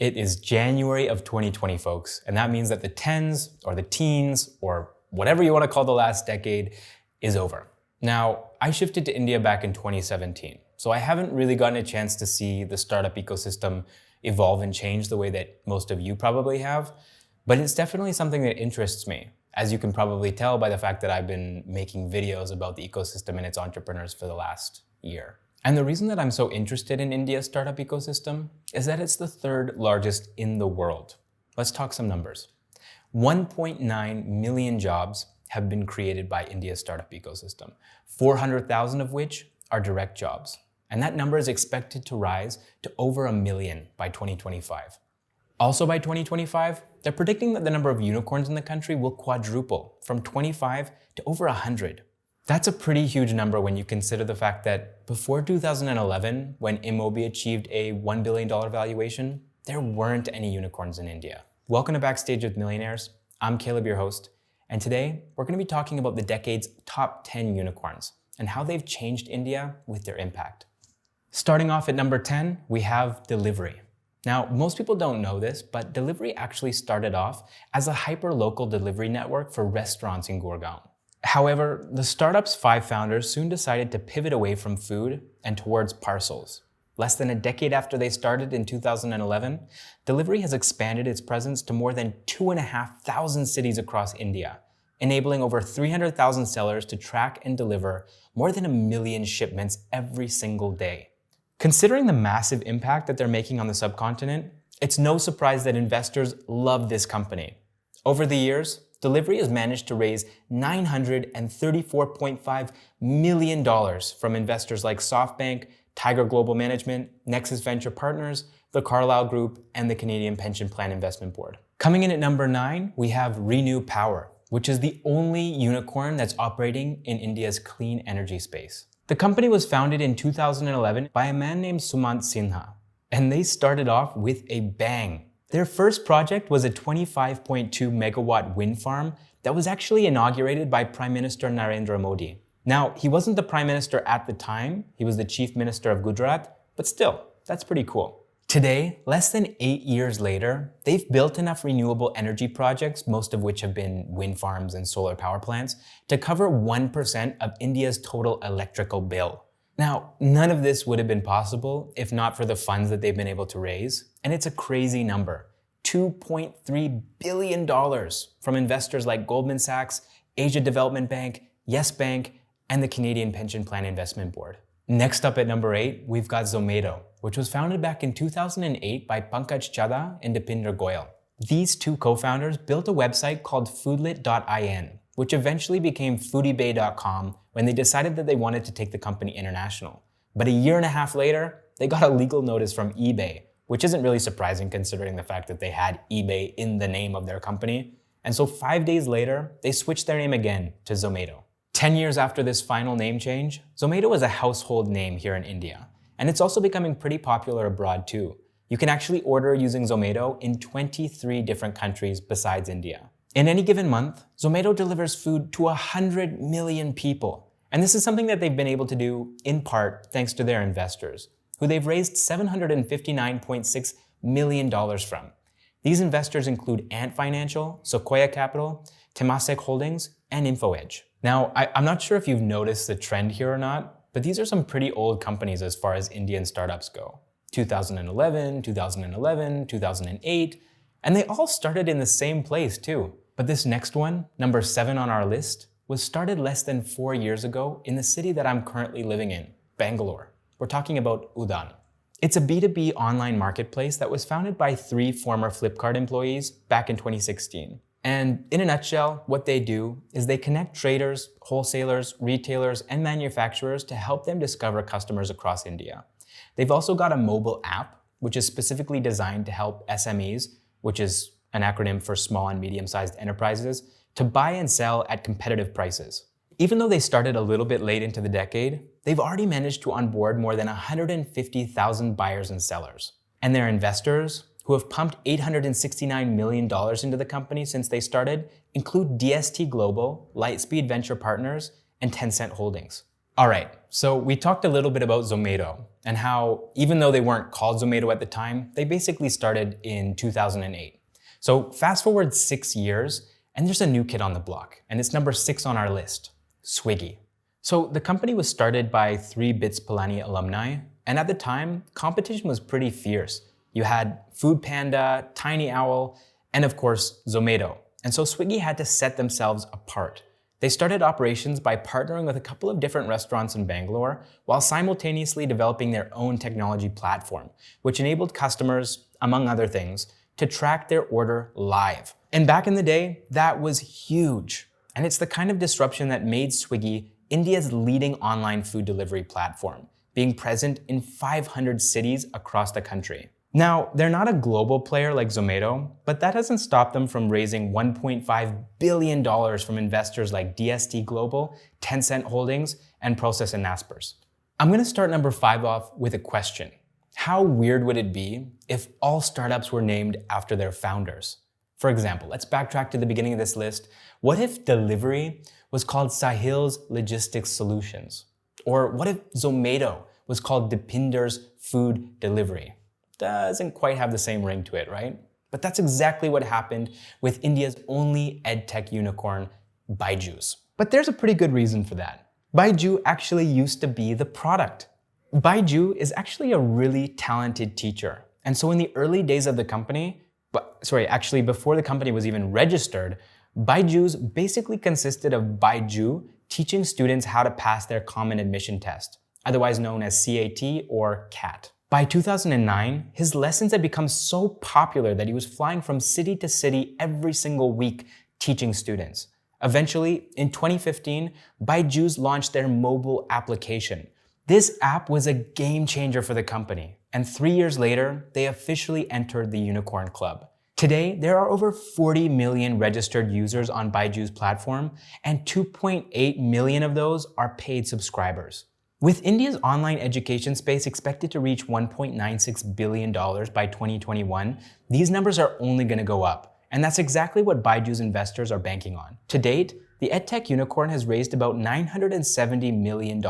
It is January of 2020, folks, and that means that the tens or the teens or whatever you want to call the last decade is over. Now, I shifted to India back in 2017, so I haven't really gotten a chance to see the startup ecosystem evolve and change the way that most of you probably have, but it's definitely something that interests me, as you can probably tell by the fact that I've been making videos about the ecosystem and its entrepreneurs for the last year. And the reason that I'm so interested in India's startup ecosystem is that it's the third largest in the world. Let's talk some numbers. 1.9 million jobs have been created by India's startup ecosystem, 400,000 of which are direct jobs. And that number is expected to rise to over 1 million by 2025. Also by 2025, they're predicting that the number of unicorns in the country will quadruple from 25 to over 100. That's a pretty huge number when you consider the fact that before 2011, when InMobi achieved a $1 billion valuation, there weren't any unicorns in India. Welcome to Backstage with Millionaires. I'm Caleb, your host, and today we're going to be talking about the decade's top 10 unicorns and how they've changed India with their impact. Starting off at number 10, we have Delhivery. Now, most people don't know this, but Delhivery actually started off as a hyper-local delivery network for restaurants in Gurgaon. However, the startup's 5 founders soon decided to pivot away from food and towards parcels. Less than a decade after they started in 2011, Delhivery has expanded its presence to more than 2,500 cities across India, enabling over 300,000 sellers to track and deliver more than 1 million shipments every single day. Considering the massive impact that they're making on the subcontinent, it's no surprise that investors love this company. Over the years, Delhivery has managed to raise $934.5 million from investors like SoftBank, Tiger Global Management, Nexus Venture Partners, the Carlyle Group, and the Canadian Pension Plan Investment Board. Coming in at number 9, we have Renew Power, which is the only unicorn that's operating in India's clean energy space. The company was founded in 2011 by a man named Sumant Sinha, and they started off with a bang. Their first project was a 25.2 megawatt wind farm that was actually inaugurated by Prime Minister Narendra Modi. Now, he wasn't the Prime Minister at the time, he was the Chief Minister of Gujarat, but still, that's pretty cool. Today, less than 8 years later, they've built enough renewable energy projects, most of which have been wind farms and solar power plants, to cover 1% of India's total electrical bill. Now, none of this would have been possible if not for the funds that they've been able to raise, and it's a crazy number. $2.3 billion from investors like Goldman Sachs, Asia Development Bank, Yes Bank, and the Canadian Pension Plan Investment Board. Next up at number 8, we've got Zomato, which was founded back in 2008 by Pankaj Chadha and Dipinder Goyal. These two co-founders built a website called foodlit.in, which eventually became foodiebay.com when they decided that they wanted to take the company international. But a year and a half later, they got a legal notice from eBay, which isn't really surprising considering the fact that they had eBay in the name of their company. And so 5 days later, they switched their name again to Zomato. 10 years after this final name change, Zomato is a household name here in India. And it's also becoming pretty popular abroad too. You can actually order using Zomato in 23 different countries besides India. In any given month, Zomato delivers food to 100 million people. And this is something that they've been able to do in part thanks to their investors, who they've raised $759.6 million from. These investors include Ant Financial, Sequoia Capital, Temasek Holdings, and InfoEdge. Now, I'm not sure if you've noticed the trend here or not, but these are some pretty old companies as far as Indian startups go. 2011, 2008, and they all started in the same place too. But this next one, number 7 on our list, was started less than 4 years ago in the city that I'm currently living in, Bangalore. We're talking about Udaan. It's a B2B online marketplace that was founded by 3 former Flipkart employees back in 2016. And in a nutshell, what they do is they connect traders, wholesalers, retailers, and manufacturers to help them discover customers across India. They've also got a mobile app, which is specifically designed to help SMEs, which is an acronym for small and medium-sized enterprises, to buy and sell at competitive prices. Even though they started a little bit late into the decade, they've already managed to onboard more than 150,000 buyers and sellers. And their investors, who have pumped $869 million into the company since they started, include DST Global, Lightspeed Venture Partners, and Tencent Holdings. All right, so we talked a little bit about Zomato and how even though they weren't called Zomato at the time, they basically started in 2008. So fast forward 6 years and there's a new kid on the block, and it's number 6 on our list, Swiggy. So the company was started by 3 Bits Pilani alumni, and at the time, competition was pretty fierce. You had Food Panda, Tiny Owl, and of course, Zomato. And so Swiggy had to set themselves apart. They started operations by partnering with a couple of different restaurants in Bangalore while simultaneously developing their own technology platform, which enabled customers, among other things, to track their order live. And back in the day, that was huge. And it's the kind of disruption that made Swiggy India's leading online food delivery platform, being present in 500 cities across the country. Now, they're not a global player like Zomato, but that doesn't stop them from raising $1.5 billion from investors like DST Global, Tencent Holdings, and Prosus and Naspers. I'm gonna start number 5 off with a question. How weird would it be if all startups were named after their founders? For example, let's backtrack to the beginning of this list. What if Delhivery was called Sahil's Logistics Solutions? Or what if Zomato was called Dipinder's Food Delivery? Doesn't quite have the same ring to it, right? But that's exactly what happened with India's only edtech unicorn, BYJU'S. But there's a pretty good reason for that. Byju actually used to be the product. Byju is actually a really talented teacher. And so in the early days of the company, actually before the company was even registered, BYJU'S basically consisted of Byju teaching students how to pass their common admission test, otherwise known as CAT or CAT. By 2009, his lessons had become so popular that he was flying from city to city every single week teaching students. Eventually, in 2015, BYJU'S launched their mobile application. This app was a game changer for the company, and 3 years later, they officially entered the Unicorn Club. Today, there are over 40 million registered users on BYJU'S platform, and 2.8 million of those are paid subscribers. With India's online education space expected to reach $1.96 billion by 2021, these numbers are only going to go up. And that's exactly what BYJU'S investors are banking on. To date, the edtech unicorn has raised about $970 million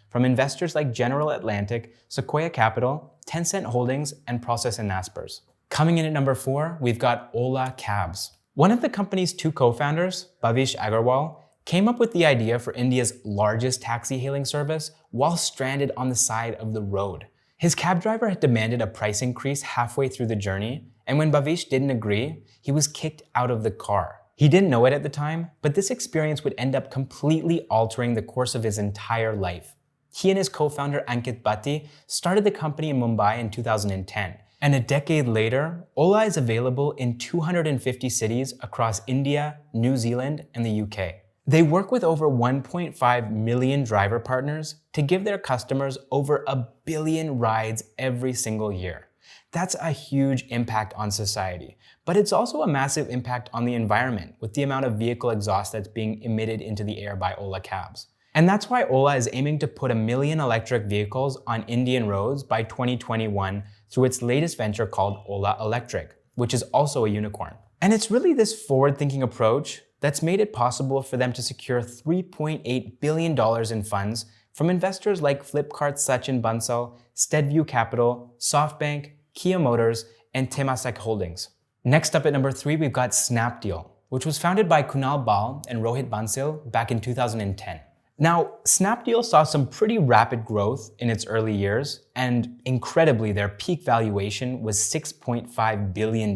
from investors like General Atlantic, Sequoia Capital, Tencent Holdings, and Prosus and Naspers. Coming in at number 4, we've got Ola Cabs. One of the company's 2 co-founders, Vijay Agarwal, came up with the idea for India's largest taxi hailing service while stranded on the side of the road. His cab driver had demanded a price increase halfway through the journey, and when Bhavish didn't agree, he was kicked out of the car. He didn't know it at the time, but this experience would end up completely altering the course of his entire life. He and his co-founder Ankit Bhatti started the company in Mumbai in 2010, and a decade later, Ola is available in 250 cities across India, New Zealand, and the UK. They work with over 1.5 million driver partners to give their customers over 1 billion rides every single year. That's a huge impact on society, but it's also a massive impact on the environment with the amount of vehicle exhaust that's being emitted into the air by Ola Cabs. And that's why Ola is aiming to put 1 million electric vehicles on Indian roads by 2021 through its latest venture called Ola Electric, which is also a unicorn. And it's really this forward-thinking approach that's made it possible for them to secure $3.8 billion in funds from investors like Flipkart's Sachin Bansal, Steadview Capital, SoftBank, Kia Motors, and Temasek Holdings. Next up at number 3, we've got Snapdeal, which was founded by Kunal Bal and Rohit Bansal back in 2010. Now, Snapdeal saw some pretty rapid growth in its early years, and incredibly, their peak valuation was $6.5 billion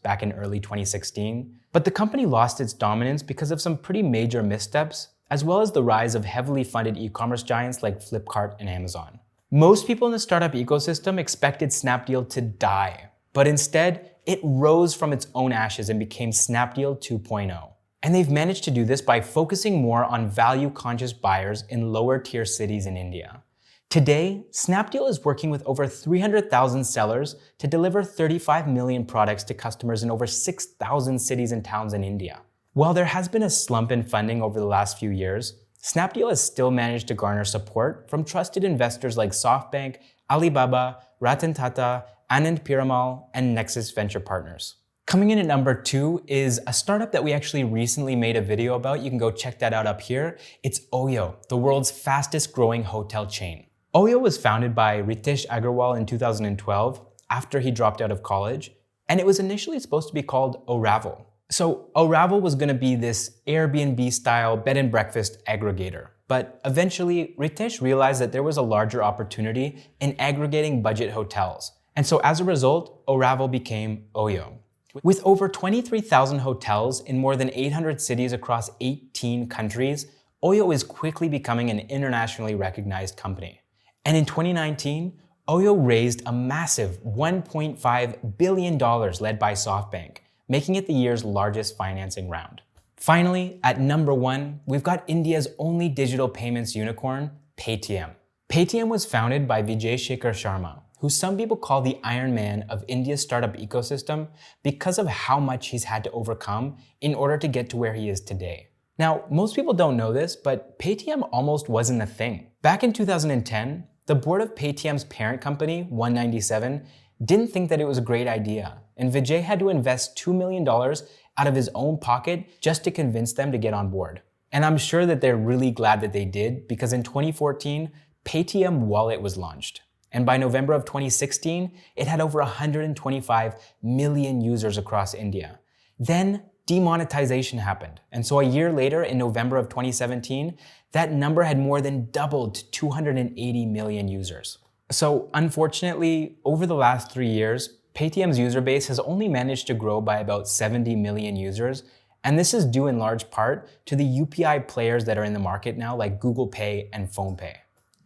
back in early 2016. But the company lost its dominance because of some pretty major missteps, as well as the rise of heavily funded e-commerce giants like Flipkart and Amazon. Most people in the startup ecosystem expected Snapdeal to die, but instead, it rose from its own ashes and became Snapdeal 2.0. And they've managed to do this by focusing more on value-conscious buyers in lower-tier cities in India. Today, Snapdeal is working with over 300,000 sellers to deliver 35 million products to customers in over 6,000 cities and towns in India. While there has been a slump in funding over the last few years, Snapdeal has still managed to garner support from trusted investors like SoftBank, Alibaba, Ratan Tata, Anand Piramal, and Nexus Venture Partners. Coming in at number 2 is a startup that we actually recently made a video about. You can go check that out up here. It's OYO, the world's fastest growing hotel chain. OYO was founded by Ritesh Agarwal in 2012 after he dropped out of college, and it was initially supposed to be called Oravel. So Oravel was going to be this Airbnb-style bed and breakfast aggregator. But eventually, Ritesh realized that there was a larger opportunity in aggregating budget hotels. And so as a result, Oravel became OYO. With over 23,000 hotels in more than 800 cities across 18 countries, OYO is quickly becoming an internationally recognized company. And in 2019, OYO raised a massive $1.5 billion led by SoftBank, making it the year's largest financing round. Finally, at number 1, we've got India's only digital payments unicorn, Paytm. Paytm was founded by Vijay Shekhar Sharma, who some people call the Iron Man of India's startup ecosystem because of how much he's had to overcome in order to get to where he is today. Now, most people don't know this, but Paytm almost wasn't a thing. Back in 2010, the board of Paytm's parent company, 197, didn't think that it was a great idea, and Vijay had to invest $2 million out of his own pocket just to convince them to get on board. And I'm sure that they're really glad that they did, because in 2014, Paytm Wallet was launched. And by November of 2016, it had over 125 million users across India. Then demonetization happened. And so a year later, in November of 2017, that number had more than doubled to 280 million users. So unfortunately, over the last 3 years, Paytm's user base has only managed to grow by about 70 million users. And this is due in large part to the UPI players that are in the market now, like Google Pay and PhonePe.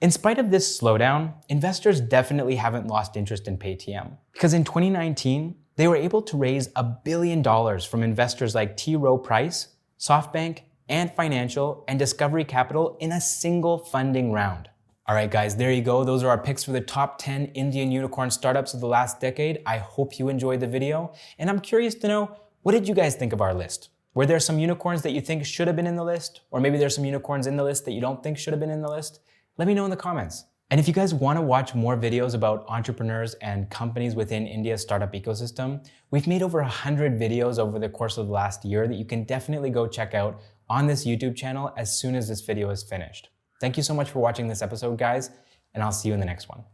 In spite of this slowdown, investors definitely haven't lost interest in Paytm, because in 2019, they were able to raise $1 billion from investors like T. Rowe Price, SoftBank, Ant Financial, and Discovery Capital in a single funding round. All right, guys, there you go. Those are our picks for the top 10 Indian unicorn startups of the last decade. I hope you enjoyed the video, and I'm curious to know, what did you guys think of our list? Were there some unicorns that you think should have been in the list? Or maybe there's some unicorns in the list that you don't think should have been in the list? Let me know in the comments. And if you guys want to watch more videos about entrepreneurs and companies within India's startup ecosystem, we've made over 100 videos over the course of the last year that you can definitely go check out on this YouTube channel as soon as this video is finished. Thank you so much for watching this episode, guys, and I'll see you in the next one.